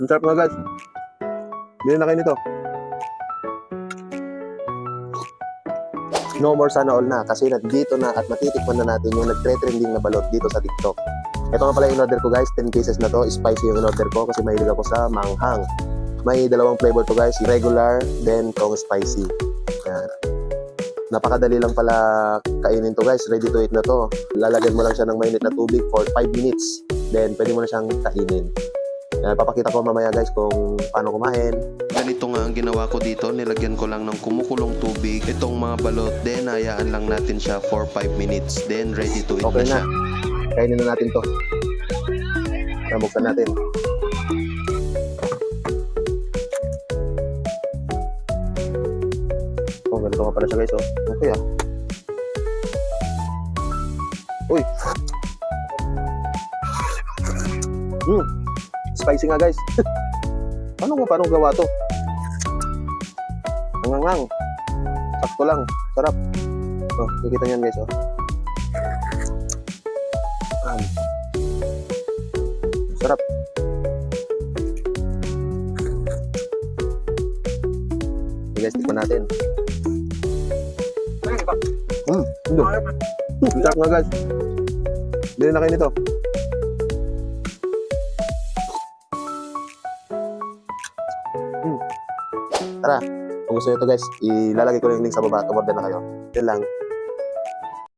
Ang sarap nga guys. Bili na kayo nito. No more sana all na kasi nandito na at matitikman na natin yung nagtre-trending na balot dito sa TikTok. Ito nga pala yung order ko guys, 10 pieces na to. Spicy yung order ko kasi mahilig ako sa manghang. May dalawang flavor to guys, regular, then tong spicy. Yan. Napakadali lang pala kainin to guys, ready to eat na to. Lalagyan mo lang siya ng mainit na tubig for 5 minutes. Then pwede mo na siyang kainin. Papakita ko mamaya guys kung paano kumain. Ganito nga ang ginawa ko dito, nilagyan ko lang ng kumukulong tubig itong mga balot, then hayaan lang natin siya for 5 minutes, then ready to eat Okay na siya. Kainin na natin to. Buksan natin. Oh, ganito nga pala siya guys, oh. Okay ah. Uy. Spicy nga guys. Paano gawa to? Hangang-hang. Sakto lang. Sarap. Oh, nakikita niyan guys, oh. Sarap. Okay guys, tikman natin. Ito. Sarap nga guys. Bili na kayo nito. Tara, kung gusto nyo ito guys, ilalagay ko yung link sa baba. Tumorder na kayo. Yun lang.